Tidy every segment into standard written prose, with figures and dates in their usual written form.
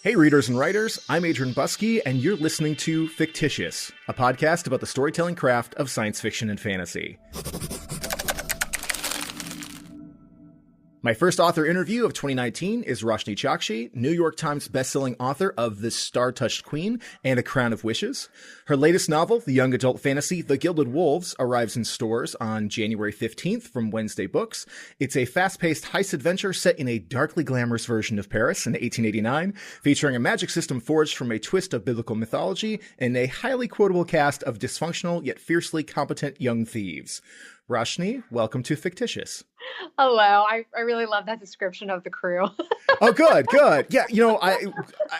Hey readers and writers, I'm Adrian Buskey, and you're listening to Fictitious, a podcast about the storytelling craft of science fiction and fantasy. My first author interview of 2019 is Roshani Chokshi, New York Times bestselling author of The Star-Touched Queen and A Crown of Wishes. Her latest novel, the young adult fantasy The Gilded Wolves, arrives in stores on January 15th from Wednesday Books. It's a fast-paced heist adventure set in a darkly glamorous version of Paris in 1889, featuring a magic system forged from a twist of biblical mythology and a highly quotable cast of dysfunctional yet fiercely competent young thieves. Roshani, welcome to Fictitious. Hello. I really love that description of the crew. Oh, good. Yeah, I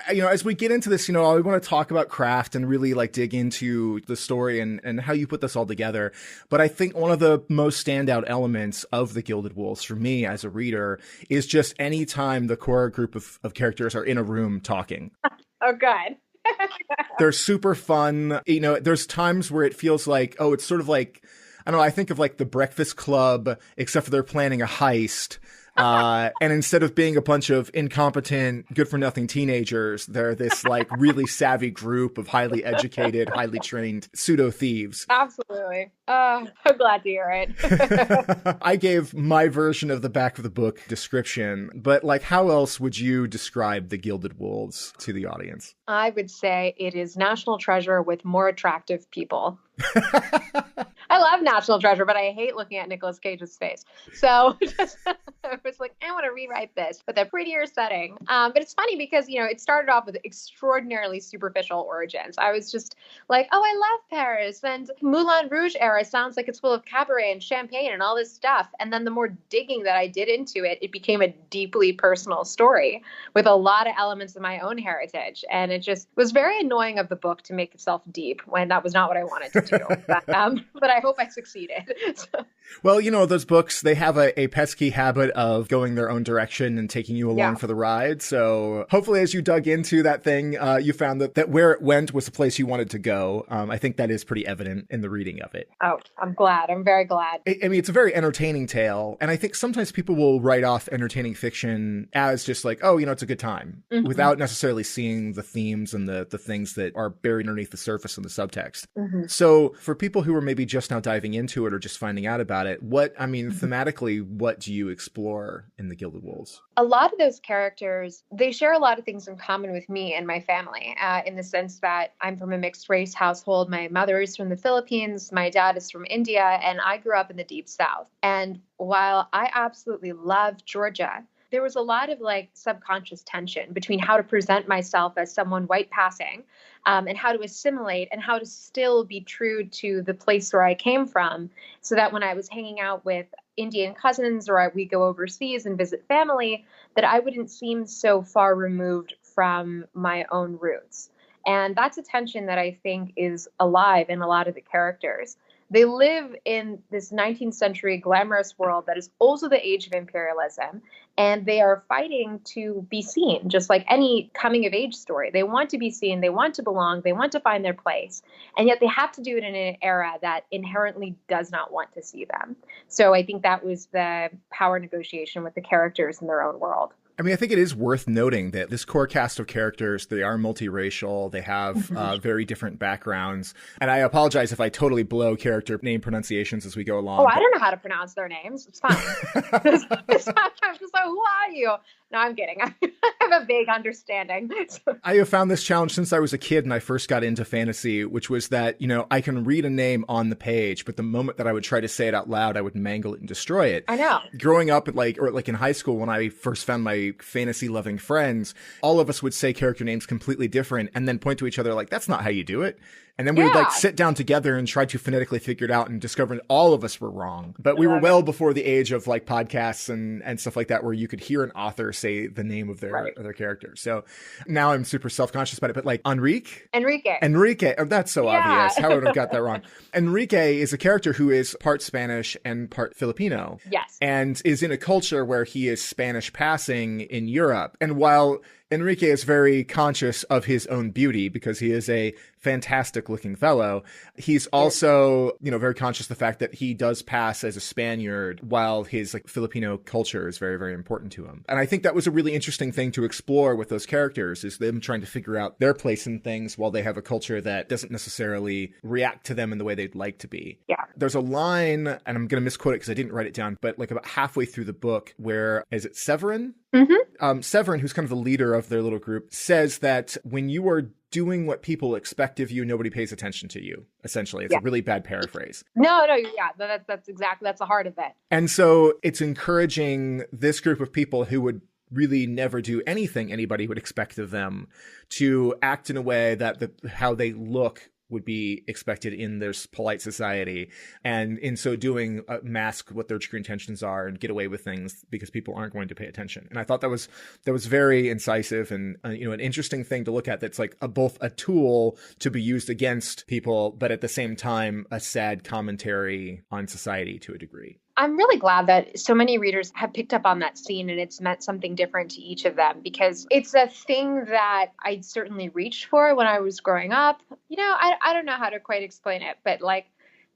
as we get into this, I want to talk about craft and really dig into the story and how you put this all together. But I think one of the most standout elements of the Gilded Wolves for me as a reader is just any time the core group of characters are in a room talking. Oh, good. They're super fun. There's times where it feels like, it's sort of like, I don't know, I think of the Breakfast Club, except for they're planning a heist. And instead of being a bunch of incompetent, good-for-nothing teenagers, they're this really savvy group of highly educated, highly trained pseudo-thieves. Absolutely. I'm glad to hear it. I gave my version of the back of the book description, but how else would you describe the Gilded Wolves to the audience? I would say it is National Treasure with more attractive people. I love National Treasure, but I hate looking at Nicolas Cage's face. So I was like, I want to rewrite this with a prettier setting. But it's funny because, it started off with extraordinarily superficial origins. I was just like, I love Paris. And Moulin Rouge era sounds like it's full of cabaret and champagne and all this stuff. And then the more digging that I did into it, it became a deeply personal story with a lot of elements of my own heritage. And it just was very annoying of the book to make itself deep when that was not what I wanted to do. But I hope I succeeded. Well, those books, they have a pesky habit of going their own direction and taking you along for the ride. So hopefully as you dug into that thing, you found that where it went was the place you wanted to go. I think that is pretty evident in the reading of it. Oh, I'm glad. I'm very glad. I mean, it's a very entertaining tale. And I think sometimes people will write off entertaining fiction as just it's a good time, without necessarily seeing the themes and the things that are buried underneath the surface and the subtext. So for people who are maybe just now diving into it or just finding out about it, thematically, what do you explore in the Gilded Wolves? A lot of those characters, they share a lot of things in common with me and my family, in the sense that I'm from a mixed race household. My mother is from the Philippines, my dad is from India, and I grew up in the Deep South. And while I absolutely love Georgia, there was a lot of subconscious tension between how to present myself as someone white passing, and how to assimilate and how to still be true to the place where I came from, so that when I was hanging out with Indian cousins or we go overseas and visit family, that I wouldn't seem so far removed from my own roots. And that's a tension that I think is alive in a lot of the characters. They live in this 19th century glamorous world that is also the age of imperialism, and they are fighting to be seen, just like any coming of age story. They want to be seen, they want to belong, they want to find their place, and yet they have to do it in an era that inherently does not want to see them. So I think that was the power negotiation with the characters in their own world. I mean, I think it is worth noting that this core cast of characters, they are multiracial. They have very different backgrounds. And I apologize if I totally blow character name pronunciations as we go along. Oh, I don't know how to pronounce their names. It's fine. I'm just like, who are you? No, I'm kidding. I have a vague understanding. I have found this challenge since I was a kid and I first got into fantasy, which was that, I can read a name on the page, but the moment that I would try to say it out loud, I would mangle it and destroy it. I know. Growing up in high school, when I first found my fantasy loving friends, all of us would say character names completely different and then point to each other that's not how you do it. And then we would sit down together and try to phonetically figure it out and discover all of us were wrong. But we were well before the age of podcasts and stuff like that, where you could hear an author say the name of their character. So now I'm super self-conscious about it. But Enrique. Oh, that's so obvious. How would I have got that wrong? Enrique is a character who is part Spanish and part Filipino. Yes. And is in a culture where he is Spanish passing in Europe. And while Enrique is very conscious of his own beauty because he is a fantastic looking fellow. He's also, very conscious of the fact that he does pass as a Spaniard while his Filipino culture is very, very important to him. And I think that was a really interesting thing to explore with those characters, is them trying to figure out their place in things while they have a culture that doesn't necessarily react to them in the way they'd like to be. Yeah. There's a line, and I'm going to misquote it because I didn't write it down, but about halfway through the book where, is it Séverin? Mm-hmm. Séverin, who's kind of the leader of their little group, says that when you are doing what people expect of you, nobody pays attention to you, essentially. It's a really bad paraphrase. No, yeah, that's exactly, that's the heart of it. And so it's encouraging this group of people who would really never do anything anybody would expect of them to act in a way that how they look would be expected in this polite society, and in so doing mask what their true intentions are and get away with things because people aren't going to pay attention. And I thought that was very incisive and an interesting thing to look at, that's both a tool to be used against people, but at the same time a sad commentary on society to a degree. I'm really glad that so many readers have picked up on that scene and it's meant something different to each of them, because it's a thing that I certainly reached for when I was growing up. I don't know how to quite explain it, but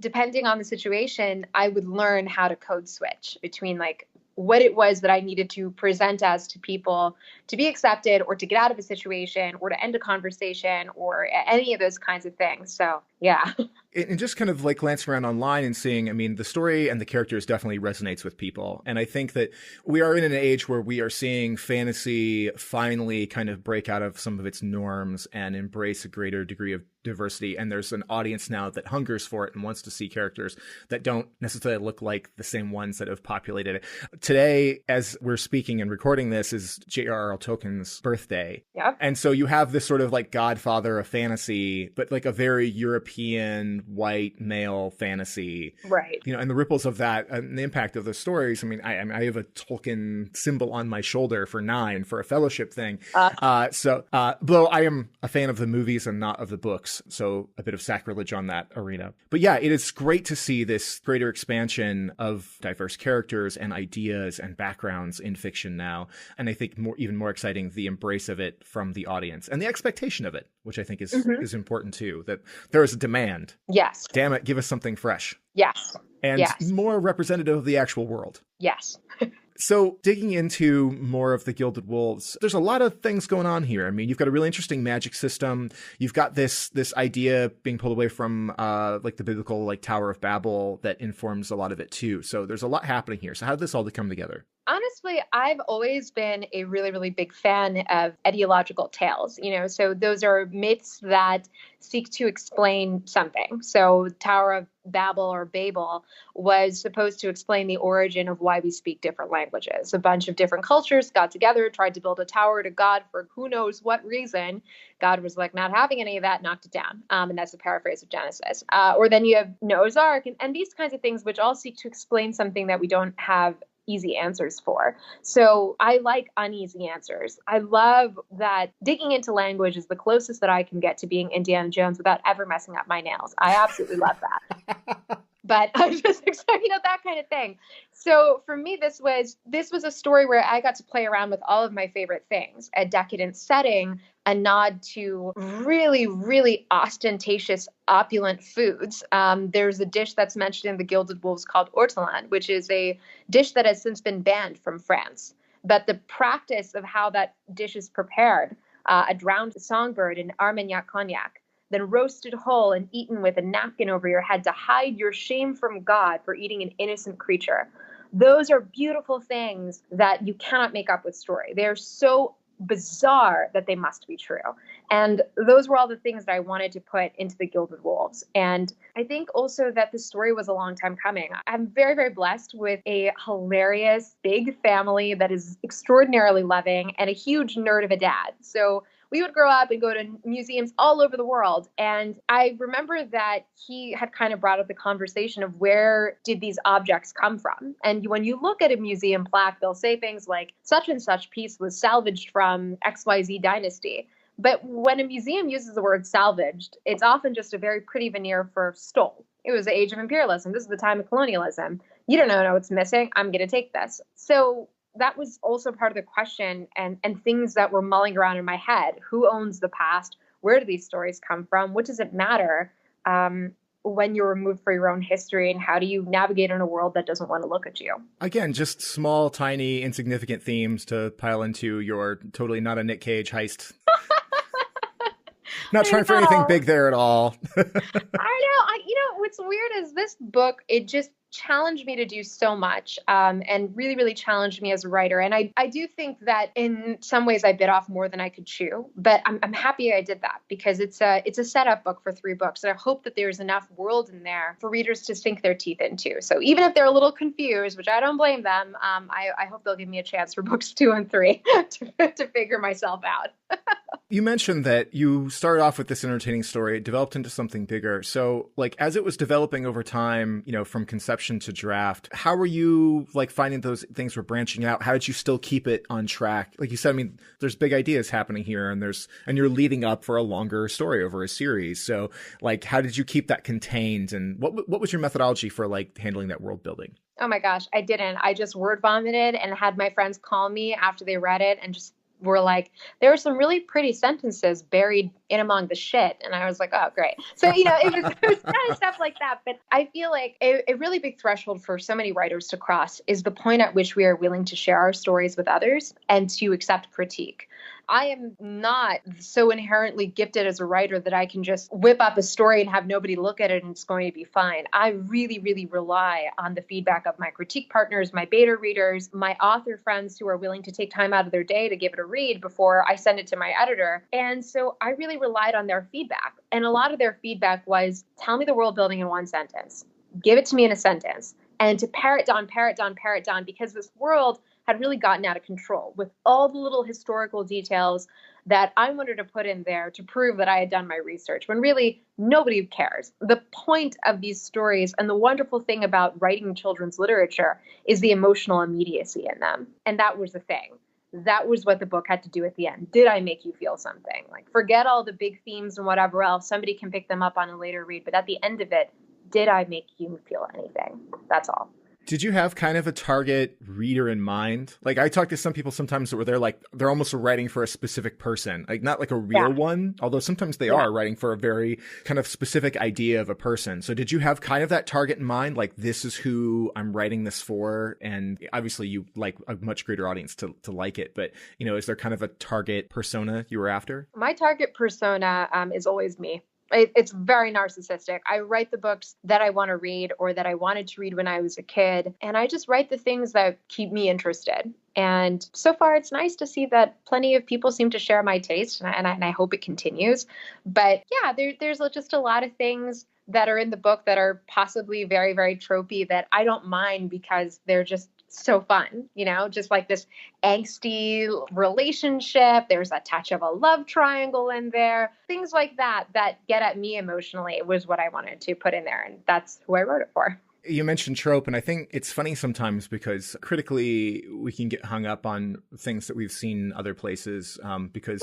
depending on the situation, I would learn how to code switch between what it was that I needed to present as to people to be accepted or to get out of a situation or to end a conversation or any of those kinds of things. So, yeah. And just kind of glancing around online and seeing, the story and the characters definitely resonates with people. And I think that we are in an age where we are seeing fantasy finally kind of break out of some of its norms and embrace a greater degree of diversity. And there's an audience now that hungers for it and wants to see characters that don't necessarily look like the same ones that have populated it. Today, as we're speaking and recording this, is J.R.R. Tolkien's birthday. Yep. And so you have this sort of Godfather of fantasy, but a very European white male fantasy. Right. And the ripples of that and the impact of those stories. I have a Tolkien symbol on my shoulder for 9 for a fellowship thing. Though I am a fan of the movies and not of the books, so a bit of sacrilege on that arena. But yeah, it is great to see this greater expansion of diverse characters and ideas and backgrounds in fiction now. And I think even more exciting, the embrace of it from the audience and the expectation of it, which I think is important too, that there is a demand. Yes. Damn it, give us something fresh. Yes. And more representative of the actual world. Yes. So digging into more of the Gilded Wolves, there's a lot of things going on here. You've got a really interesting magic system. You've got this idea being pulled away from the biblical Tower of Babel that informs a lot of it too. So there's a lot happening here. So how did this all come together? Honestly, I've always been a really, really big fan of ideological tales, so those are myths that seek to explain something. So Tower of Babel or Babel was supposed to explain the origin of why we speak different languages. A bunch of different cultures got together, tried to build a tower to God for who knows what reason. God was not having any of that, knocked it down. And that's a paraphrase of Genesis. Or then you have Noah's Ark and these kinds of things, which all seek to explain something that we don't have easy answers for. So I like uneasy answers. I love that digging into language is the closest that I can get to being Indiana Jones without ever messing up my nails. I absolutely love that. But I'm just excited, that kind of thing. So for me, this was a story where I got to play around with all of my favorite things. A decadent setting, a nod to really, really ostentatious, opulent foods. There's a dish that's mentioned in the Gilded Wolves called ortolan, which is a dish that has since been banned from France. But the practice of how that dish is prepared, a drowned songbird in Armagnac cognac, then roasted whole and eaten with a napkin over your head to hide your shame from God for eating an innocent creature. Those are beautiful things that you cannot make up with story. They are so bizarre that they must be true. And those were all the things that I wanted to put into the Gilded Wolves. And I think also that the story was a long time coming. I'm very, very blessed with a hilarious, big family that is extraordinarily loving and a huge nerd of a dad. So we would grow up and go to museums all over the world. And I remember that he had kind of brought up the conversation of where did these objects come from? And when you look at a museum plaque, they'll say things like such and such piece was salvaged from XYZ dynasty. But when a museum uses the word salvaged, it's often just a very pretty veneer for stole. It was the age of imperialism. This is the time of colonialism. You don't know what's missing. I'm going to take this. So that was also part of the question and things that were mulling around in my head. Who owns the past? Where do these stories come from? What does it matter when you're removed from your own history? And how do you navigate in a world that doesn't want to look at you? Again, just small, tiny, insignificant themes to pile into your totally not a Nick Cage heist. Not trying for anything big there at all. I know. What's weird is this book, it just challenged me to do so much and really, really challenged me as a writer. And I do think that in some ways I bit off more than I could chew, but I'm happy I did that because it's a setup book for 3 books. And I hope that there's enough world in there for readers to sink their teeth into. So even if they're a little confused, which I don't blame them, I hope they'll give me a chance for books 2 and 3 to figure myself out. You mentioned that you started off with this entertaining story, it developed into something bigger. So like as it was developing over time, from conception to draft, how were you like finding those things were branching out? How did you still keep it on track? Like you said, I mean, there's big ideas happening here and you're leading up for a longer story over a series. So like, how did you keep that contained? And what was your methodology for like handling that world building? Oh my gosh, I didn't. I just word vomited and had my friends call me after they read it and just were like, there were some really pretty sentences buried in among the shit. And I was like, oh, great. So, it was kind of stuff like that. But I feel like a really big threshold for so many writers to cross is the point at which we are willing to share our stories with others and to accept critique. I am not so inherently gifted as a writer that I can just whip up a story and have nobody look at it and it's going to be fine. I really, really rely on the feedback of my critique partners, my beta readers, my author friends who are willing to take time out of their day to give it a read before I send it to my editor. And so I really relied on their feedback. And a lot of their feedback was, tell me the world building in 1 sentence. Give it to me in a sentence. And to pare it down, because this world had really gotten out of control with all the little historical details that I wanted to put in there to prove that I had done my research, when really nobody cares. The point of these stories and the wonderful thing about writing children's literature is the emotional immediacy in them. And that was the thing. That was what the book had to do at the end. Did I make you feel something? Like, forget all the big themes and whatever else. Somebody can pick them up on a later read. But at the end of it, did I make you feel anything? That's all. Did you have kind of a target reader in mind? Like I talk to some people sometimes where they're almost writing for a specific person, like not like a real one, although sometimes they are writing for a very kind of specific idea of a person. So did you have kind of that target in mind? Like, this is who I'm writing this for. And obviously you like a much greater audience to like it. But, is there kind of a target persona you were after? My target persona is always me. It's very narcissistic. I write the books that I want to read or that I wanted to read when I was a kid. And I just write the things that keep me interested. And so far, it's nice to see that plenty of people seem to share my taste. And I hope it continues. But yeah, there's just a lot of things that are in the book that are possibly very, very tropey that I don't mind because they're just so fun, just like this angsty relationship. There's a touch of a love triangle in there. Things like that get at me emotionally was what I wanted to put in there. And that's who I wrote it for. You mentioned trope, and I think it's funny sometimes because critically we can get hung up on things that we've seen other places because,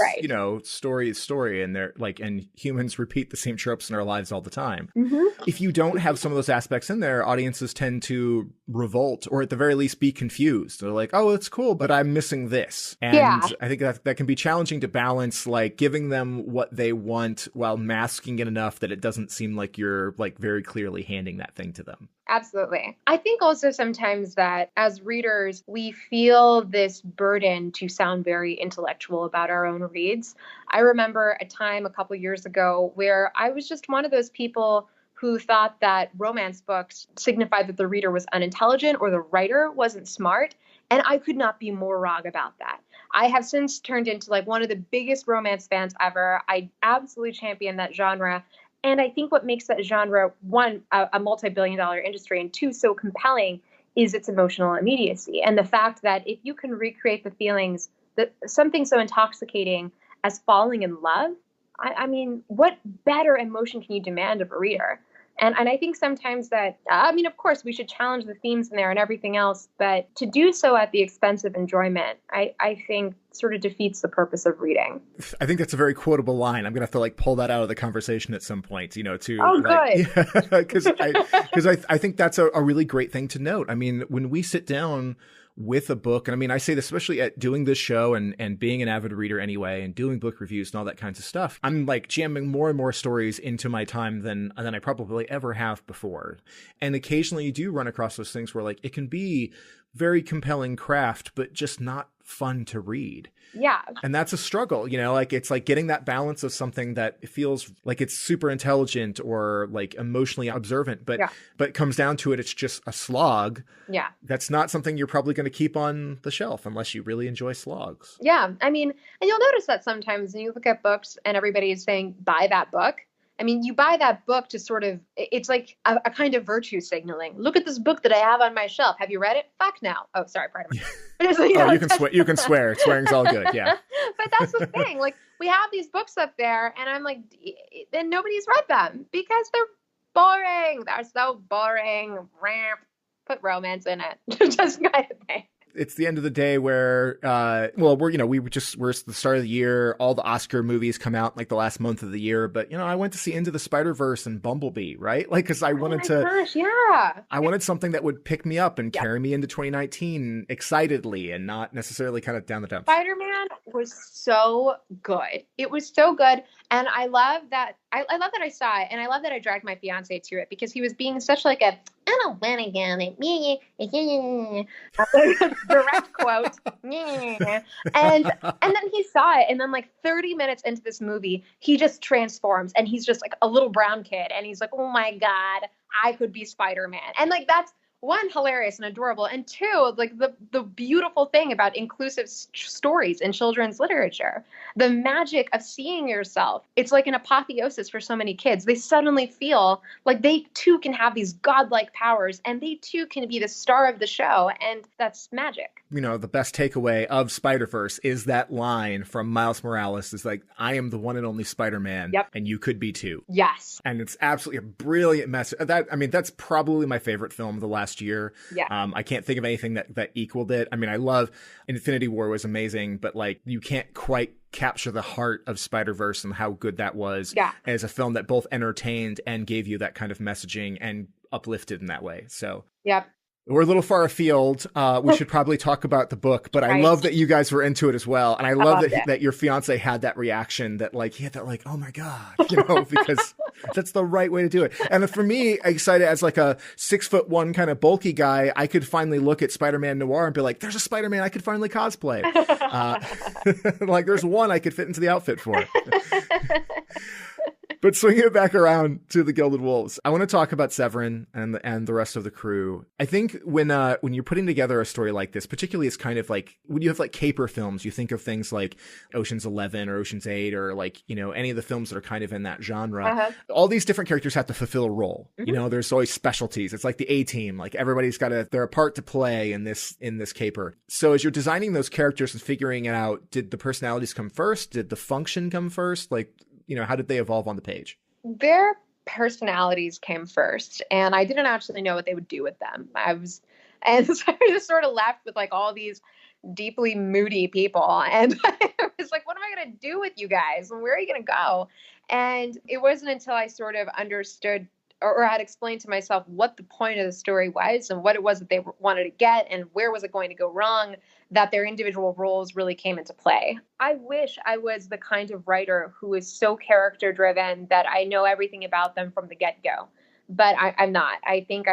story is story, and and humans repeat the same tropes in our lives all the time. Mm-hmm. If you don't have some of those aspects in there, audiences tend to revolt or at the very least be confused. They're like, oh, it's cool, but I'm missing this. And I think that can be challenging to balance, like giving them what they want while masking it enough that it doesn't seem like you're like very clearly handing that thing to them. Absolutely. I think also sometimes that as readers, we feel this burden to sound very intellectual about our own reads. I remember a time a couple years ago where I was just one of those people who thought that romance books signified that the reader was unintelligent or the writer wasn't smart. And I could not be more wrong about that. I have since turned into like one of the biggest romance fans ever. I absolutely champion that genre. And I think what makes that genre, one, a multi-billion-dollar industry, and two, so compelling is its emotional immediacy. And the fact that if you can recreate the feelings, that something so intoxicating as falling in love, I mean, what better emotion can you demand of a reader? And I think sometimes that, of course, we should challenge the themes in there and everything else, but to do so at the expense of enjoyment, I think sort of defeats the purpose of reading. I think that's a very quotable line. I'm going to have to pull that out of the conversation at some point, good. Because I think that's a really great thing to note. I mean, when we sit down with a book. And I mean, I say this especially at doing this show and being an avid reader anyway, and doing book reviews and all that kinds of stuff. I'm like jamming more and more stories into my time than I probably ever have before. And occasionally you do run across those things where like it can be very compelling craft, but just not fun to read. Yeah. And that's a struggle, you know, like it's like getting that balance of something that feels like it's super intelligent or like emotionally observant, but but comes down to it, it's just a slog. Yeah. That's not something you're probably going to keep on the shelf unless you really enjoy slogs. Yeah. I mean, and you'll notice that sometimes when you look at books and everybody is saying, buy that book. I mean, you buy that book to sort of, it's like a kind of virtue signaling. Look at this book that I have on my shelf. Have you read it? Fuck no. Oh, sorry, pardon me. You can swear. Swearing's all good. Yeah. But that's the thing. Like, we have these books up there, and I'm like, then nobody's read them because they're boring. They're so boring. Put romance in it. Just kind of thing. It's the end of the day where, we're at the start of the year. All the Oscar movies come out like the last month of the year. But, I went to see Into the Spider-Verse and Bumblebee, right? Like, cause I wanted I wanted something that would pick me up and carry me into 2019 excitedly and not necessarily kind of down the dumps. Spider-Man was so good. It was so good. And I love that. I love that I saw it, and I love that I dragged my fiance to it because he was being such like a I don't want to get it, direct quote, and then he saw it, and then like 30 minutes into this movie, he just transforms, and he's just like a little brown kid, and he's like, oh my God, I could be Spider-Man, and like that's one, hilarious and adorable, and two, like the beautiful thing about inclusive stories in children's literature, the magic of seeing yourself. It's like an apotheosis for so many kids. They suddenly feel like they too can have these godlike powers, and they too can be the star of the show, and that's magic. The best takeaway of Spider-Verse is that line from Miles Morales is like, I am the one and only Spider-Man, and you could be too. Yes. And it's absolutely a brilliant message. That's probably my favorite film of the last year. Yeah. I can't think of anything that equaled it. I mean, I love Infinity War was amazing, but like you can't quite capture the heart of Spider-Verse and how good that was as a film that both entertained and gave you that kind of messaging and uplifted in that way. So we're a little far afield. We should probably talk about the book, but I love that you guys were into it as well. And I love that your fiance had that reaction that like, he had that like, oh my God, because that's the right way to do it. And for me, excited as like a 6'1" kind of bulky guy, I could finally look at Spider-Man Noir and be like, there's a Spider-Man I could finally cosplay. Like there's one I could fit into the outfit for. But swinging it back around to the Gilded Wolves, I want to talk about Séverin and the rest of the crew. I think when you're putting together a story like this, particularly it's kind of like when you have like caper films, you think of things like Ocean's 11 or Ocean's 8 or like, any of the films that are kind of in that genre. All these different characters have to fulfill a role. There's always specialties. It's like the A-team, like everybody's got their part to play in this caper. So as you're designing those characters and figuring it out, did the personalities come first? Did the function come first? Like, how did they evolve on the page? Their personalities came first, and I didn't actually know what they would do with them. So I was just sort of left with like all these deeply moody people, and I was like, what am I going to do with you guys? And where are you going to go? And it wasn't until I sort of understood or had explained to myself what the point of the story was and what it was that they wanted to get and where was it going to go wrong, that their individual roles really came into play. I wish I was the kind of writer who is so character driven that I know everything about them from the get-go, but I'm not. I think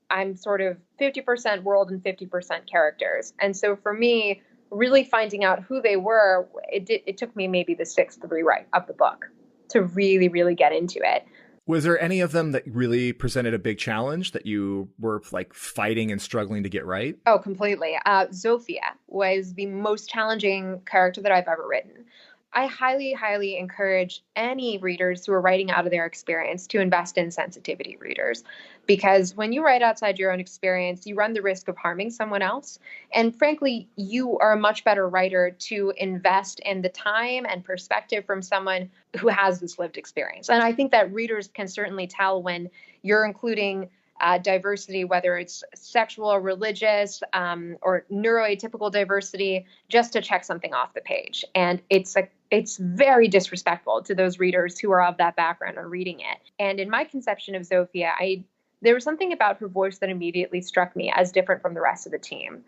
I'm sort of 50% world and 50% characters. And so for me, really finding out who they were, it took me maybe the sixth rewrite of the book to really, really get into it. Was there any of them that really presented a big challenge that you were like fighting and struggling to get right? Oh, completely. Zofia was the most challenging character that I've ever written. I highly, highly encourage any readers who are writing out of their experience to invest in sensitivity readers, because when you write outside your own experience, you run the risk of harming someone else. And frankly, you are a much better writer to invest in the time and perspective from someone who has this lived experience. And I think that readers can certainly tell when you're including diversity, whether it's sexual or religious or neuroatypical diversity, just to check something off the page. And it's very disrespectful to those readers who are of that background or reading it. And in my conception of Zofia, I there was something about her voice that immediately struck me as different from the rest of the team.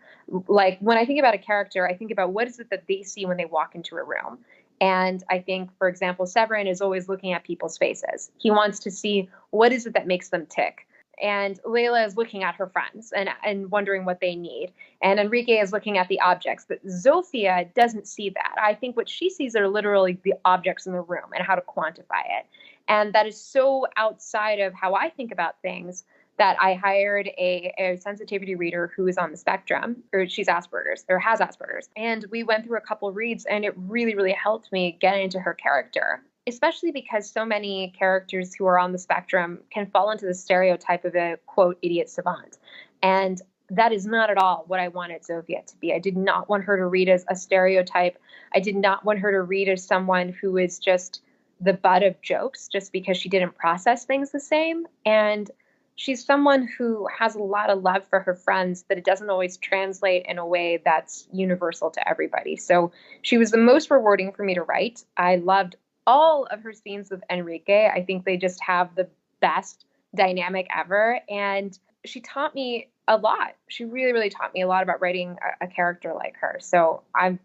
Like when I think about a character, I think about what is it that they see when they walk into a room. And I think, for example, Séverin is always looking at people's faces. He wants to see what is it that makes them tick. And Layla is looking at her friends and wondering what they need. And Enrique is looking at the objects. But Zofia doesn't see that. I think what she sees are literally the objects in the room and how to quantify it. And that is so outside of how I think about things that I hired a sensitivity reader who is on the spectrum, or she's Asperger's, or has Asperger's. And we went through a couple reads, and it really, really helped me get into her character, especially because so many characters who are on the spectrum can fall into the stereotype of a, quote, idiot savant. And that is not at all what I wanted Zofia to be. I did not want her to read as a stereotype. I did not want her to read as someone who is just the butt of jokes just because she didn't process things the same. And she's someone who has a lot of love for her friends, but it doesn't always translate in a way that's universal to everybody. So she was the most rewarding for me to write. I loved all of her scenes with Enrique. I think they just have the best dynamic ever. And she taught me a lot. She really, really taught me a lot about writing a character like her. So I'm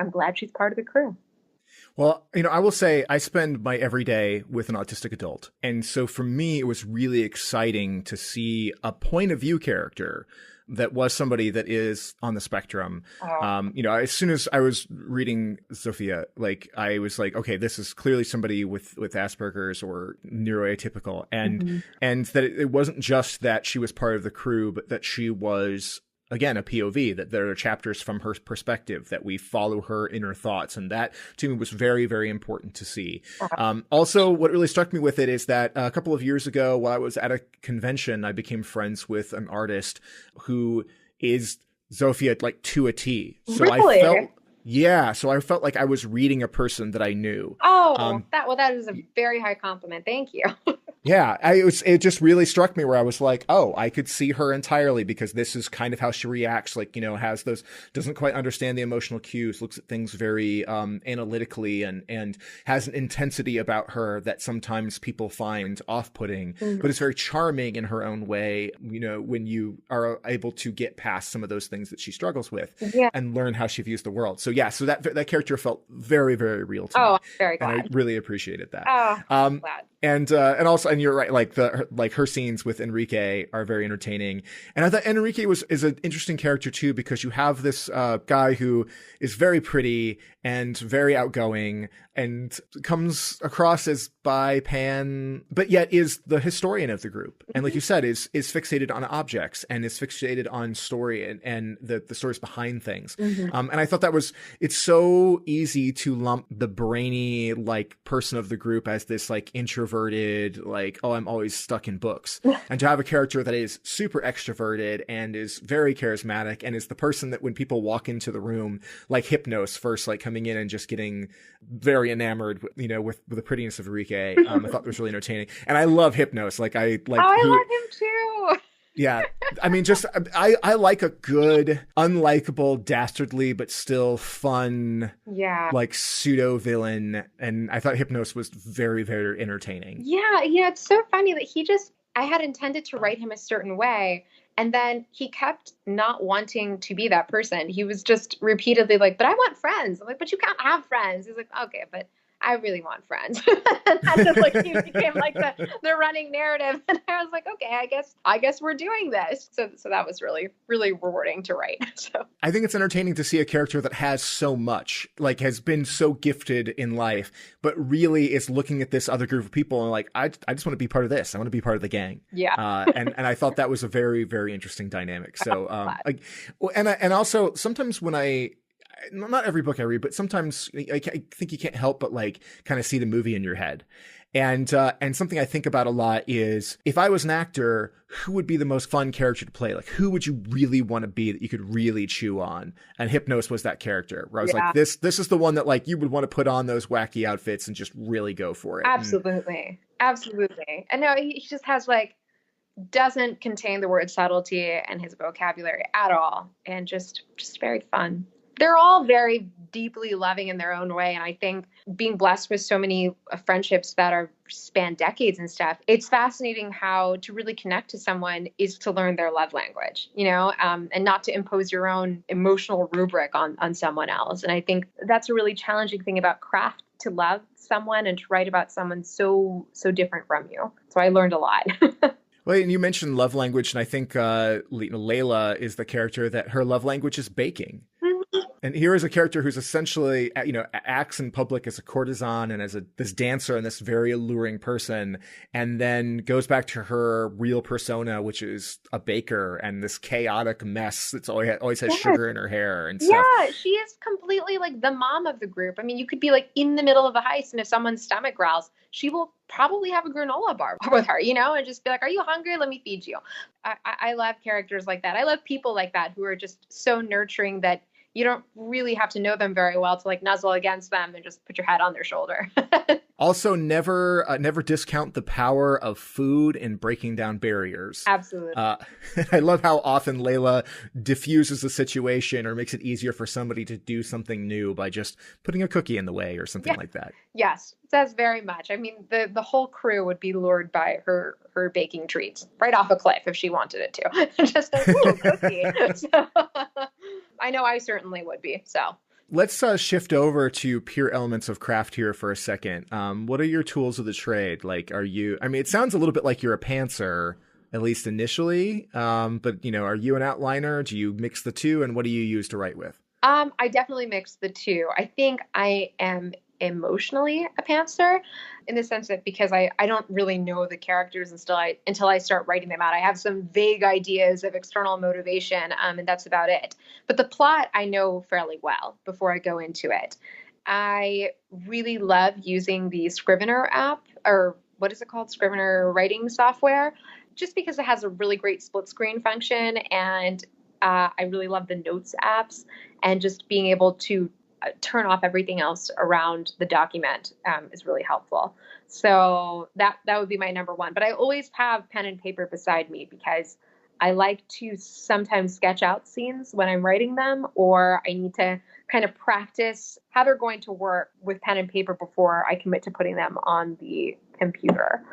glad she's part of the crew. Well, I will say I spend my everyday with an autistic adult. And so for me, it was really exciting to see a point of view character that was somebody that is on the spectrum. As soon as I was reading Zofia, I was like, okay, this is clearly somebody with Asperger's or neuroatypical. And that it wasn't just that she was part of the crew, but that she was, again, a POV, that there are chapters from her perspective, that we follow her inner thoughts. And that to me was very, very important to see. Also, what really struck me with it is that a couple of years ago, while I was at a convention, I became friends with an artist who is Zofia to a T. So really? So I felt like I was reading a person that I knew. That is a very high compliment. Thank you. Yeah, it just really struck me where I was like, oh, I could see her entirely, because this is kind of how she reacts, has those, doesn't quite understand the emotional cues, looks at things very analytically, and has an intensity about her that sometimes people find off-putting, but it's very charming in her own way, when you are able to get past some of those things that she struggles with and learn how she views the world. So so that character felt very, very real to me. I'm very glad. And I really appreciated that. I'm glad. And also, and you're right, her scenes with Enrique are very entertaining. And I thought Enrique is an interesting character too, because you have this guy who is very pretty and very outgoing and comes across as bi-pan, but yet is the historian of the group. And like you said, is fixated on objects and is fixated on story and the stories behind things. And I thought it's so easy to lump the brainy, person of the group as this introverted, I'm always stuck in books. And to have a character that is super extroverted and is very charismatic and is the person that when people walk into the room, like Hypnos first, coming in and just getting very enamored, with the prettiness of Enrique. I thought that was really entertaining. And I love Hypnos. I love him too. Yeah. I mean, I like a good, unlikable, dastardly, but still fun, pseudo villain. And I thought Hypnos was very, very entertaining. Yeah. It's so funny that I had intended to write him a certain way. And then he kept not wanting to be that person. He was just repeatedly like, but I want friends. I'm like, but you can't have friends. He's like, okay, but I really want friends. And that just he became the running narrative. And I was like, okay, I guess we're doing this. So that was really, really rewarding to write. So I think it's entertaining to see a character that has so much, has been so gifted in life, but really is looking at this other group of people and I just want to be part of this. I want to be part of the gang. Yeah. And I thought that was a very, very interesting dynamic. So, and also sometimes when not every book I read, but sometimes I think you can't help but kind of see the movie in your head. And something I think about a lot is, if I was an actor, who would be the most fun character to play? Who would you really want to be that you could really chew on? And Hypnos was that character where I was this is the one that you would want to put on those wacky outfits and just really go for it. Absolutely. Absolutely. And no, he just has doesn't contain the word subtlety in his vocabulary at all. And just very fun. They're all very, deeply loving in their own way. And I think being blessed with so many friendships that are span decades and stuff, it's fascinating how to really connect to someone is to learn their love language, and not to impose your own emotional rubric on someone else. And I think that's a really challenging thing about craft, to love someone and to write about someone so different from you. So I learned a lot. Well, and you mentioned love language, and I think Layla is the character that her love language is baking. And here is a character who's essentially, acts in public as a courtesan and as this dancer and this very alluring person, and then goes back to her real persona, which is a baker and this chaotic mess that's always has sugar in her hair and stuff. Yeah, she is completely like the mom of the group. I mean, you could be like in the middle of a heist, and if someone's stomach growls, she will probably have a granola bar with her, and just be like, "Are you hungry? Let me feed you." I love characters like that. I love people like that who are just so nurturing that you don't really have to know them very well to like nuzzle against them and just put your head on their shoulder. Also, never discount the power of food in breaking down barriers. Absolutely. I love how often Layla diffuses a situation or makes it easier for somebody to do something new by just putting a cookie in the way or something like that. Yes, it does very much. I mean, the whole crew would be lured by her baking treats right off a cliff if she wanted it to. Just a little cookie. So, I know I certainly would be. So. Let's shift over to pure elements of craft here for a second. What are your tools of the trade? Like, it sounds a little bit like you're a pantser, at least initially. But, are you an outliner? Do you mix the two? And what do you use to write with? I definitely mix the two. I think I am emotionally a pantser in the sense that because I don't really know the characters until I start writing them out. I have some vague ideas of external motivation, and that's about it. But the plot I know fairly well before I go into it. I really love using the Scrivener app, or what is it called? Scrivener writing software, just because it has a really great split screen function. And I really love the notes apps, and just being able to turn off everything else around the document is really helpful. So that would be my number one. But I always have pen and paper beside me because I like to sometimes sketch out scenes when I'm writing them, or I need to kind of practice how they're going to work with pen and paper before I commit to putting them on the computer.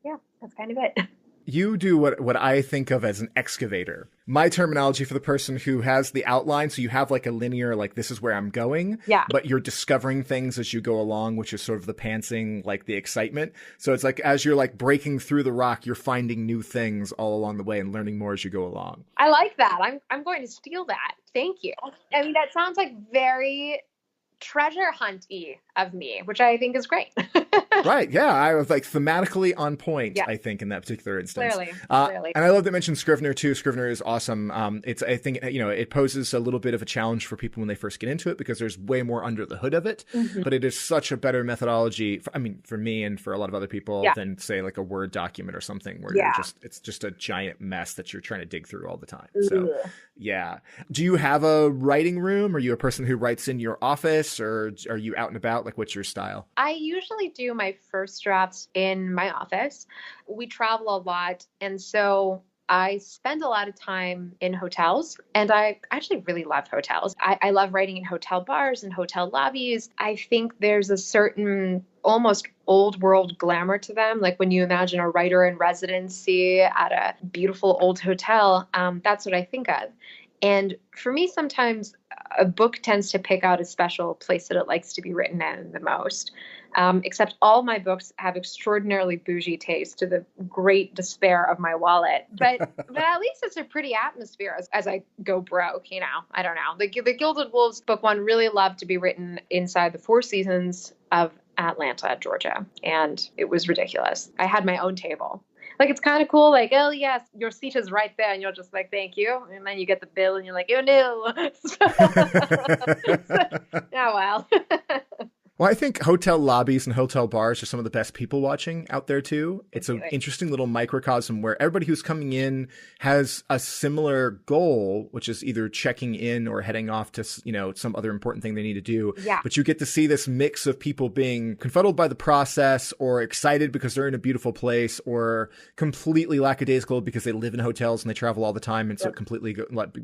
Yeah, that's kind of it. You do what I think of as an excavator. My terminology for the person who has the outline, so you have like a linear, like this is where I'm going, but you're discovering things as you go along, which is sort of the pantsing, like the excitement. So it's like as you're like breaking through the rock, you're finding new things all along the way and learning more as you go along. I like that. I'm going to steal that. Thank you. I mean, that sounds like very treasure hunt-y of me, which I think is great. Right. Yeah. I was like thematically on point, I think, in that particular instance. Clearly. And I love that mention Scrivener too. Scrivener is awesome. I think, it poses a little bit of a challenge for people when they first get into it because there's way more under the hood of it, but it is such a better methodology. For me and for a lot of other people than say like a Word document or something where it's just a giant mess that you're trying to dig through all the time. So yeah. Do you have a writing room? Are you a person who writes in your office, or are you out and about? Like, what's your style? I usually do my first drafts in my office. We travel a lot, and so I spend a lot of time in hotels, and I actually really love hotels. I love writing in hotel bars and hotel lobbies. I think there's a certain almost old world glamour to them. Like when you imagine a writer in residency at a beautiful old hotel, that's what I think of. And for me, sometimes a book tends to pick out a special place that it likes to be written in the most. Except all my books have extraordinarily bougie taste to the great despair of my wallet. But at least it's a pretty atmosphere as I go broke, I don't know. The Gilded Wolves book one really loved to be written inside the Four Seasons of Atlanta, Georgia. And it was ridiculous. I had my own table. Like, it's kind of cool. Like, oh, yes, your seat is right there. And you're just like, thank you. And then you get the bill and you're like, oh, no. Oh, well. Well, I think hotel lobbies and hotel bars are some of the best people watching out there too. It's an interesting little microcosm where everybody who's coming in has a similar goal, which is either checking in or heading off to, some other important thing they need to do. Yeah. But you get to see this mix of people being confuddled by the process or excited because they're in a beautiful place or completely lackadaisical because they live in hotels and they travel all the time. And so it completely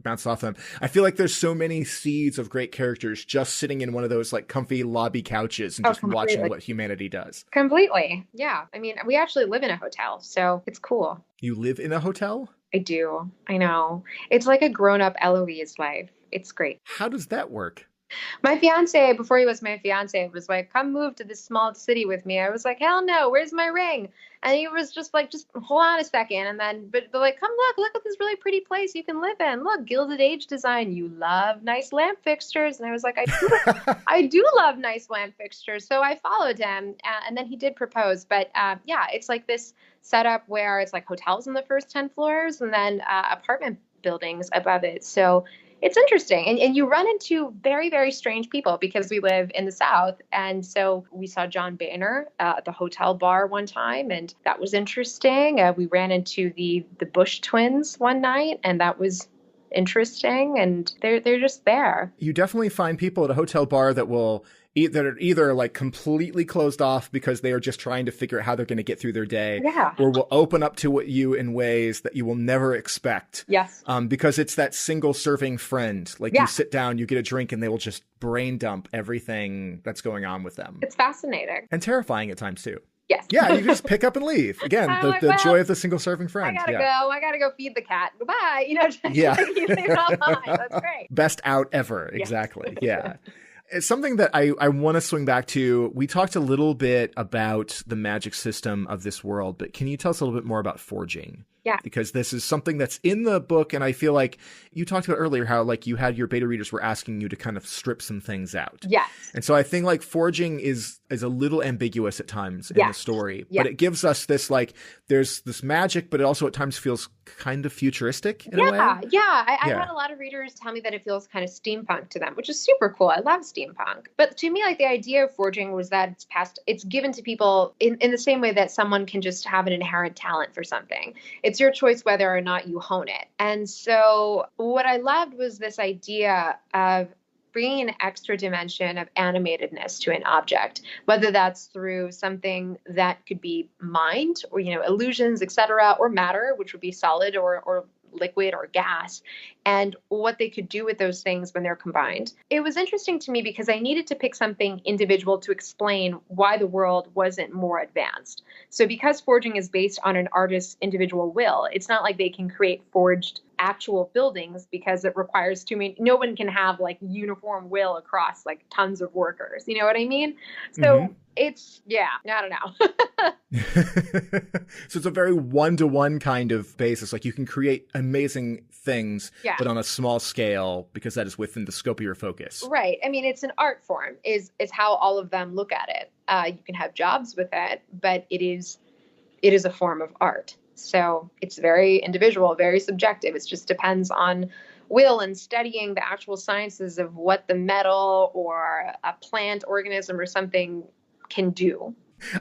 bounces off them. I feel like there's so many seeds of great characters just sitting in one of those like comfy lobby couches and just watching what humanity does. Completely. Yeah. I mean, we actually live in a hotel, so it's cool. You live in a hotel? I do. I know. It's like a grown-up Eloise life. It's great. How does that work? My fiance, before he was my fiance, was like, come move to this small city with me. I was like, hell no, where's my ring? And he was just like, just hold on a second. And then, but like, come look at this really pretty place you can live in. Look, Gilded Age design. You love nice lamp fixtures. And I was like, I do love nice lamp fixtures. So I followed him. And then he did propose. But yeah, it's like this setup where it's like hotels on the first 10 floors and then apartment buildings above it. So it's interesting. And you run into very, very strange people because we live in the South. And so we saw John Boehner at the hotel bar one time, and that was interesting. We ran into the Bush twins one night, and that was interesting. And they're just there. You definitely find people at a hotel bar that will either like completely closed off because they are just trying to figure out how they're going to get through their day, or will open up to you in ways that you will never expect. Yes. Because it's that single serving friend. Like you sit down, you get a drink, and they will just brain dump everything that's going on with them. It's fascinating. And terrifying at times too. Yes. Yeah, you just pick up and leave. Again, the joy of the single serving friend. I gotta go feed the cat. Goodbye. Just you leave it online. That's great. Best out ever. Exactly. Yeah. It's something that I want to swing back to. We talked a little bit about the magic system of this world, but can you tell us a little bit more about forging? Yeah. Because this is something that's in the book, and I feel like you talked about earlier how like you had your beta readers were asking you to kind of strip some things out. Yes. And so I think like forging is a little ambiguous at times in the story, but it gives us this like there's this magic, but it also at times feels kind of futuristic in a way. Yeah. I had a lot of readers tell me that it feels kind of steampunk to them, which is super cool. I love steampunk. But to me, like the idea of forging was that it's given to people in the same way that someone can just have an inherent talent for something. It's your choice whether or not you hone it. And so what I loved was this idea of bringing an extra dimension of animatedness to an object, whether that's through something that could be mind or, illusions, etc., or matter, which would be solid or liquid or gas, and what they could do with those things when they're combined. It was interesting to me because I needed to pick something individual to explain why the world wasn't more advanced. So because forging is based on an artist's individual will, it's not like they can create forged actual buildings because it requires too many. No one can have like uniform will across like tons of workers. You know what I mean? So it's, I don't know. So it's a very one-to-one kind of basis. Like you can create amazing things, but on a small scale because that is within the scope of your focus. Right. I mean, it's an art form is how all of them look at it. You can have jobs with it, but it is a form of art. So it's very individual, very subjective. It just depends on will and studying the actual sciences of what the metal or a plant organism or something can do.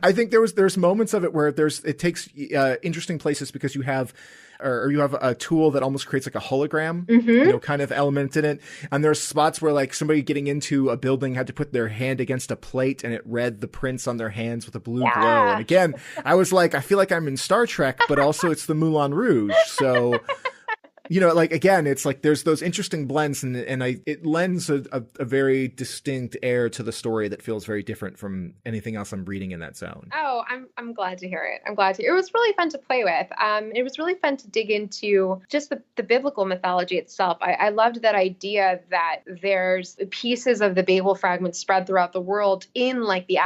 I think there's moments of it where it takes interesting places because you have a tool that almost creates like a hologram, kind of element in it. And there's spots where like somebody getting into a building had to put their hand against a plate and it read the prints on their hands with a blue glow. And again, I was like, I feel like I'm in Star Trek, but also it's the Moulin Rouge. So like, again, it's like there's those interesting blends and it lends a very distinct air to the story that feels very different from anything else I'm reading in that zone. Oh, I'm glad to hear it. It was really fun to play with. It was really fun to dig into just the biblical mythology itself. I loved that idea that there's pieces of the Babel fragment spread throughout the world in like the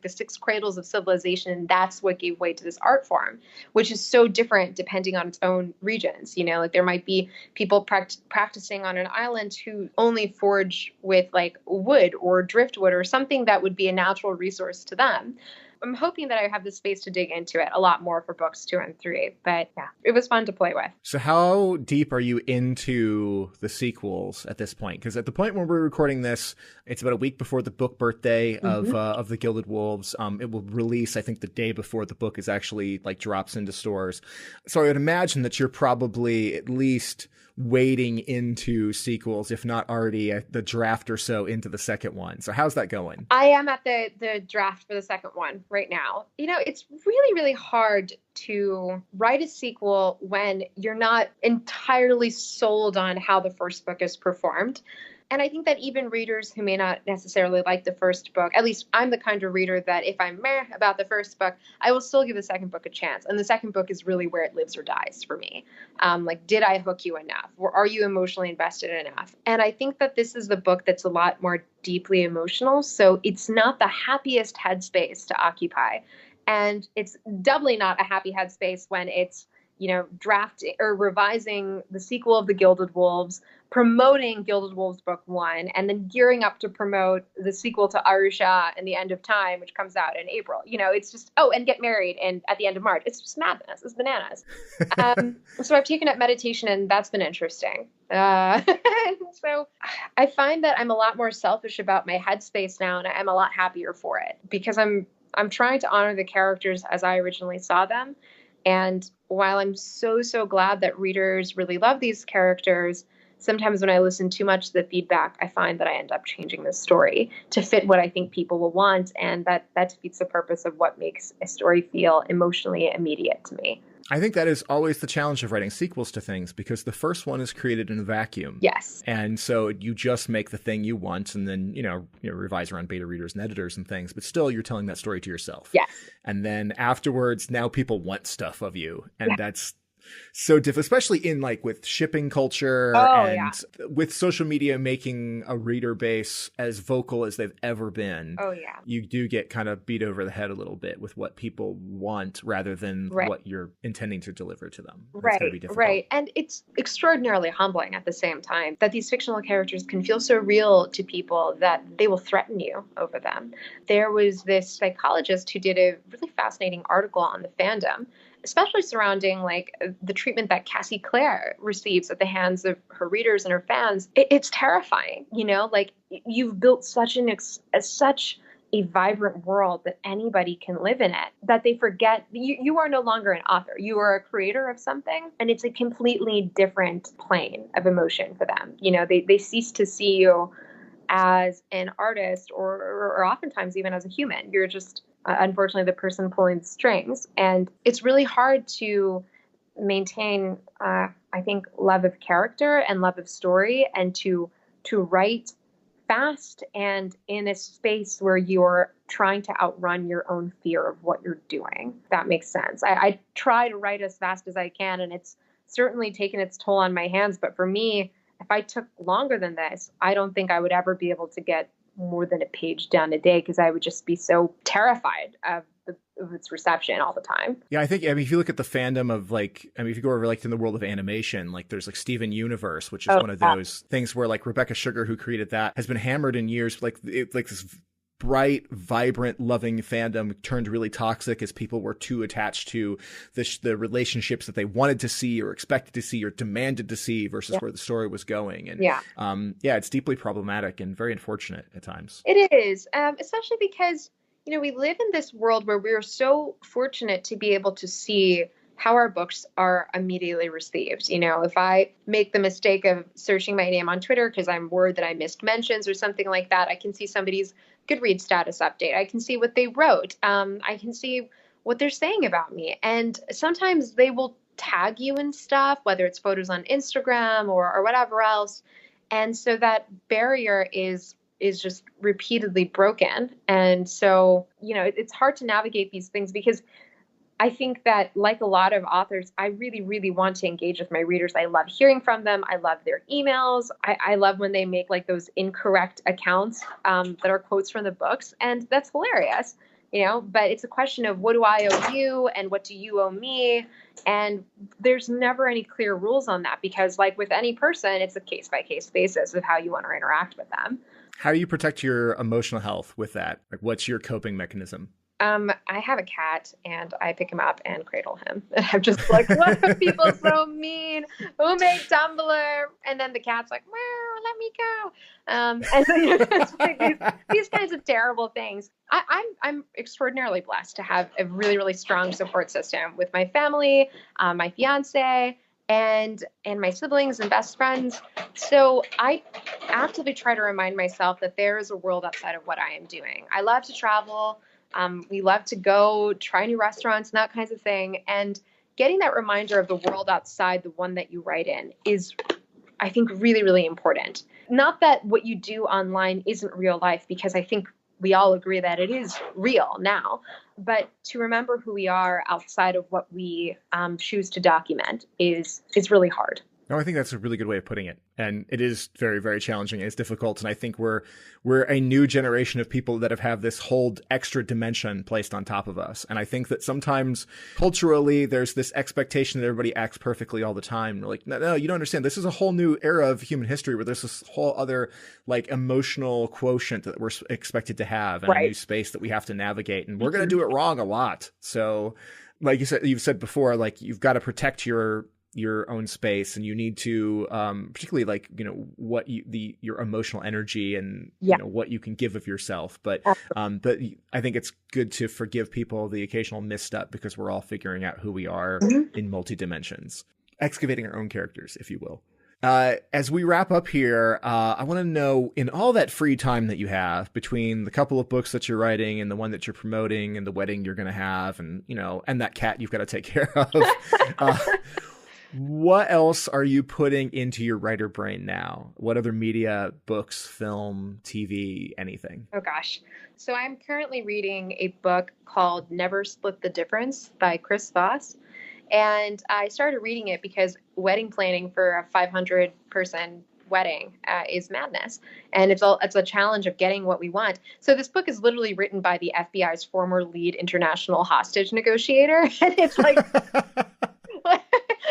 six cradles of civilization. And that's what gave way to this art form, which is so different depending on its own regions. Like there might be people practicing on an island who only forge with like wood or driftwood or something that would be a natural resource to them. I'm hoping that I have the space to dig into it a lot more for books 2 and 3. But yeah, it was fun to play with. So how deep are you into the sequels at this point? Because at the point when we're recording this, it's about a week before the book birthday of the Gilded Wolves. It will release, I think, the day before the book is actually like drops into stores. So I would imagine that you're probably at least wading into sequels, if not already the draft or so into the second one. So how's that going? I am at the draft for the second one right now. It's really, really hard to write a sequel when you're not entirely sold on how the first book is performed. And I think that even readers who may not necessarily like the first book, at least I'm the kind of reader that if I'm meh about the first book, I will still give the second book a chance. And the second book is really where it lives or dies for me. Did I hook you enough? Or are you emotionally invested enough? And I think that this is the book that's a lot more deeply emotional. So it's not the happiest headspace to occupy. And it's doubly not a happy headspace when it's, drafting or revising the sequel of The Gilded Wolves, promoting Gilded Wolves Book 1, and then gearing up to promote the sequel to Arusha and The End of Time, which comes out in April. It's just, and get married at the end of March. It's just madness. It's bananas. So I've taken up meditation, and that's been interesting. So I find that I'm a lot more selfish about my headspace now, and I'm a lot happier for it because I'm trying to honor the characters as I originally saw them. And while I'm so glad that readers really love these characters, sometimes when I listen too much to the feedback, I find that I end up changing the story to fit what I think people will want. And that defeats the purpose of what makes a story feel emotionally immediate to me. I think that is always the challenge of writing sequels to things, because the first one is created in a vacuum. Yes. And so you just make the thing you want and then, revise around beta readers and editors and things, but still you're telling that story to yourself. Yes. And then afterwards, now people want stuff of you. And that's so difficult, especially in with shipping culture with social media making a reader base as vocal as they've ever been. Oh, yeah. You do get kind of beat over the head a little bit with what people want rather than what you're intending to deliver to them. That's gotta be difficult. Right. And it's extraordinarily humbling at the same time that these fictional characters can feel so real to people that they will threaten you over them. There was this psychologist who did a really fascinating article on the fandom, especially surrounding the treatment that Cassie Clare receives at the hands of her readers and her fans. It's terrifying, you've built such a vibrant world that anybody can live in it, that they forget you are no longer an author. You are a creator of something, and it's a completely different plane of emotion for them. They cease to see you as an artist or oftentimes even as a human. You're just unfortunately the person pulling the strings. And it's really hard to maintain, I think, love of character and love of story, and to write fast and in a space where you're trying to outrun your own fear of what you're doing. That makes sense. I try to write as fast as I can, and it's certainly taken its toll on my hands. But for me, if I took longer than this, I don't think I would ever be able to get more than a page down a day, because I would just be so terrified of its reception all the time. Yeah, I think, if you look at the fandom of if you go over in the world of animation, there's Steven Universe, which is one of those things where Rebecca Sugar, who created that, has been hammered in years, this bright, vibrant, loving fandom turned really toxic as people were too attached to the relationships that they wanted to see or expected to see or demanded to see versus where the story was going. And it's deeply problematic and very unfortunate at times. It is, especially because, we live in this world where we're so fortunate to be able to see how our books are immediately received. If I make the mistake of searching my name on Twitter because I'm worried that I missed mentions or something like that, I can see somebody's Goodreads status update. I can see what they wrote. I can see what they're saying about me. And sometimes they will tag you in stuff, whether it's photos on Instagram or whatever else. And so that barrier is just repeatedly broken. And so, it's hard to navigate these things, because I think that, like a lot of authors, I really, really want to engage with my readers. I love hearing from them. I love their emails. I love when they make those incorrect accounts that are quotes from the books. And that's hilarious, but it's a question of, what do I owe you and what do you owe me? And there's never any clear rules on that, because with any person, it's a case by case basis of how you want to interact with them. How do you protect your emotional health with that? What's your coping mechanism? I have a cat and I pick him up and cradle him. And I'm just like, what are people so mean? Who made Tumblr? And then the cat's like, meow, let me go. And so, it's like these kinds of terrible things. I'm extraordinarily blessed to have a really, really strong support system with my family, my fiance, and my siblings and best friends. So I actively try to remind myself that there is a world outside of what I am doing. I love to travel. We love to go try new restaurants and that kinds of thing. And getting that reminder of the world outside the one that you write in is, I think, really, really important. Not that what you do online isn't real life, because I think we all agree that it is real now, but to remember who we are outside of what we choose to document is really hard. No, I think that's a really good way of putting it. And it is very, very challenging. It's difficult. And I think we're a new generation of people that have this whole extra dimension placed on top of us. And I think that sometimes culturally, there's this expectation that everybody acts perfectly all the time. We're like, no, you don't understand. This is a whole new era of human history where there's this whole other like emotional quotient that we're expected to have, and right, a new space that we have to navigate. And we're going to do it wrong a lot. So like you've said before, like you've got to protect your own space, and you need to particularly like what your emotional energy and what you can give of yourself, but I think it's good to forgive people the occasional misstep, because we're all figuring out who we are in multi dimensions, excavating our own characters, if you will. As we wrap up here, I want to know, in all that free time that you have between the couple of books that you're writing and the one that you're promoting and the wedding you're going to have, and and that cat you've got to take care of, what else are you putting into your writer brain now? What other media, books, film, TV, anything? Oh, gosh. So I'm currently reading a book called Never Split the Difference by Chris Voss. And I started reading it because wedding planning for a 500-person wedding is madness. And it's a challenge of getting what we want. So this book is literally written by the FBI's former lead international hostage negotiator. And it's like...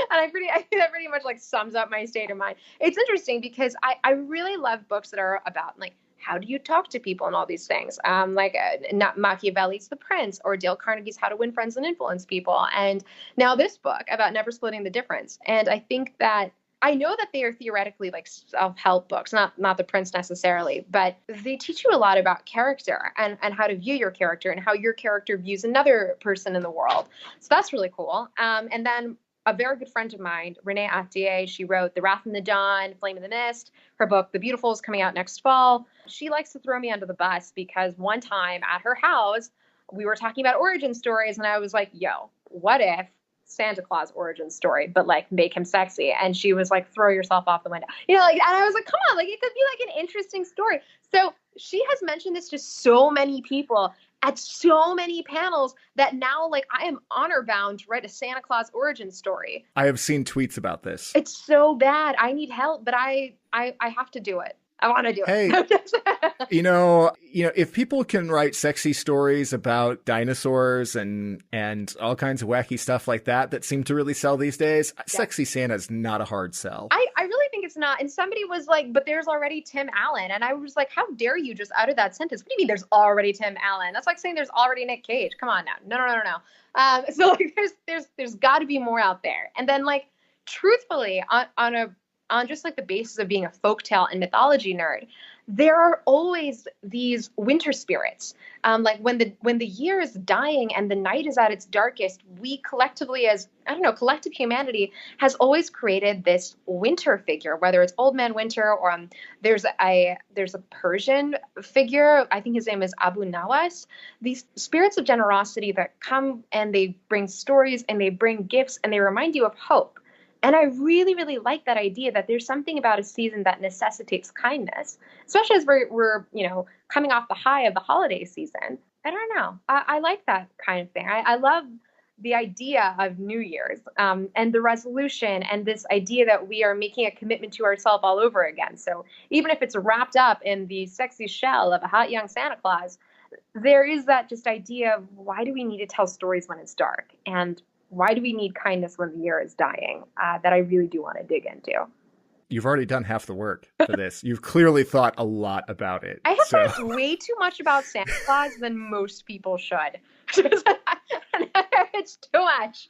And I think that pretty much like sums up my state of mind. It's interesting because I really love books that are about like, how do you talk to people and all these things? Not Machiavelli's The Prince or Dale Carnegie's How to Win Friends and Influence People. And now this book about never splitting the difference. And I think that I know that they are theoretically like self-help books, not The Prince necessarily, but they teach you a lot about character and how to view your character and how your character views another person in the world. So that's really cool. And then a very good friend of mine, Renee Attier, she wrote The Wrath in the Dawn, Flame in the Mist. Her book, The Beautiful, is coming out next fall. She likes to throw me under the bus because one time at her house, we were talking about origin stories, and I was like, yo, what if Santa Claus origin story, but like make him sexy? And she was like, throw yourself off the window. And I was like, come on, like it could be like an interesting story. So she has mentioned this to so many people at so many panels that now, like, I am honor bound to write a Santa Claus origin story. I have seen tweets about this. It's so bad. I need help, but I have to do it. I want to do it. If people can write sexy stories about dinosaurs and all kinds of wacky stuff like that seem to really sell these days, Sexy Santa is not a hard sell. I really think it's not. And somebody was like, but there's already Tim Allen. And I was like, how dare you just utter that sentence? What do you mean there's already Tim Allen? That's like saying there's already Nick Cage. Come on now. No. So like there's got to be more out there. And then like truthfully on just like the basis of being a folktale and mythology nerd, there are always these winter spirits. Like when the year is dying and the night is at its darkest, we collectively as, collective humanity has always created this winter figure, whether it's Old Man Winter or there's a Persian figure. I think his name is Abu Nawas. These spirits of generosity that come and they bring stories and they bring gifts and they remind you of hope. And I really, really like that idea that there's something about a season that necessitates kindness, especially as we're coming off the high of the holiday season. I don't know. I like that kind of thing. I love the idea of New Year's and the resolution and this idea that we are making a commitment to ourselves all over again. So even if it's wrapped up in the sexy shell of a hot young Santa Claus, there is that just idea of why do we need to tell stories when it's dark? And why do we need kindness when the year is dying? That I really do want to dig into. You've already done half the work for this. You've clearly thought a lot about it. I have thought way too much about Santa Claus than most people should. It's too much.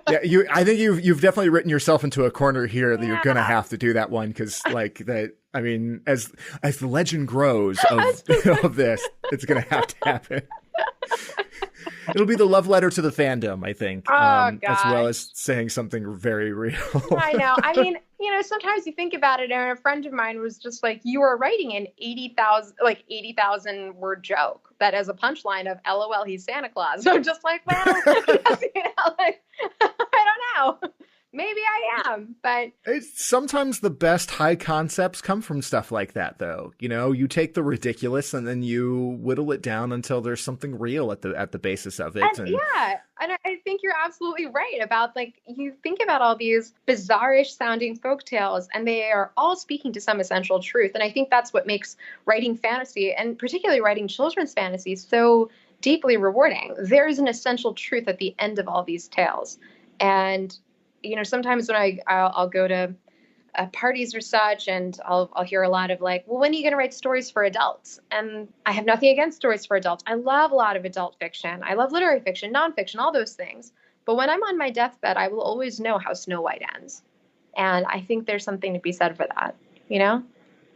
Yeah, I think you've definitely written yourself into a corner here that you're gonna have to do that one, because like that. I mean, as the legend grows of this, it's gonna have to happen. It'll be the love letter to the fandom, I think, as well as saying something very real. I know. I mean, sometimes you think about it, and a friend of mine was just like, you are writing an 80,000 word joke that has a punchline of LOL, he's Santa Claus. So I'm just like, well, I don't know. Maybe I am, but sometimes the best high concepts come from stuff like that, though. You take the ridiculous and then you whittle it down until there's something real at the basis of it. And I think you're absolutely right about, like, you think about all these bizarre-ish sounding folktales, and they are all speaking to some essential truth. And I think that's what makes writing fantasy, and particularly writing children's fantasy, so deeply rewarding. There is an essential truth at the end of all these tales, and sometimes when I'll go to parties or such, and I'll hear a lot of like, well, when are you going to write stories for adults? And I have nothing against stories for adults. I love a lot of adult fiction. I love literary fiction, nonfiction, all those things. But when I'm on my deathbed, I will always know how Snow White ends. And I think there's something to be said for that,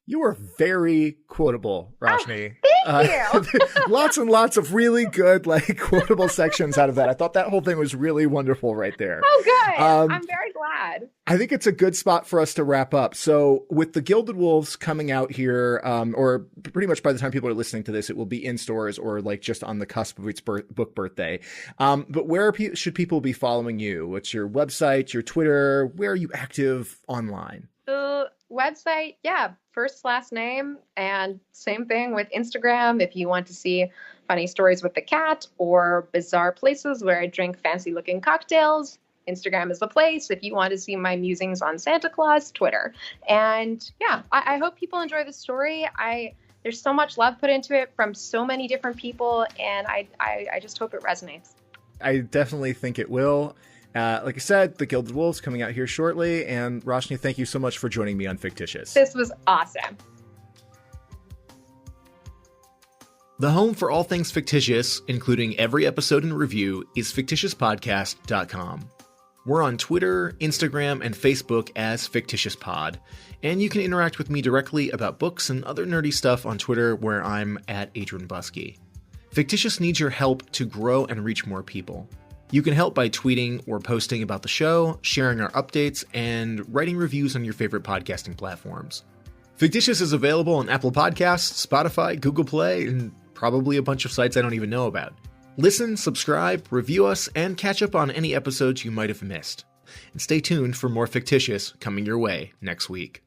You are very quotable, Roshani. Thank you. Lots and lots of really good, quotable sections out of that. I thought that whole thing was really wonderful right there. Oh, good. I'm very glad. I think it's a good spot for us to wrap up. So with the Gilded Wolves coming out here, or pretty much by the time people are listening to this, it will be in stores or just on the cusp of its book birthday. But where should people be following you? What's your website, your Twitter? Where are you active online? Website, first last name, and same thing with Instagram. If you want to see funny stories with the cat or bizarre places where I drink fancy looking cocktails, Instagram is the place. If you want to see my musings on Santa Claus, Twitter. And I hope people enjoy the story. There's so much love put into it from so many different people, and I just hope it resonates. I definitely think it will. Like I said, the Gilded Wolves coming out here shortly. And Roshani, thank you so much for joining me on Fictitious. This was awesome. The home for all things Fictitious, including every episode and review, is fictitiouspodcast.com. We're on Twitter, Instagram, and Facebook as Fictitious Pod, and you can interact with me directly about books and other nerdy stuff on Twitter, where I'm at Adrian Buskey. Fictitious needs your help to grow and reach more people. You can help by tweeting or posting about the show, sharing our updates, and writing reviews on your favorite podcasting platforms. Fictitious is available on Apple Podcasts, Spotify, Google Play, and probably a bunch of sites I don't even know about. Listen, subscribe, review us, and catch up on any episodes you might have missed. And stay tuned for more Fictitious coming your way next week.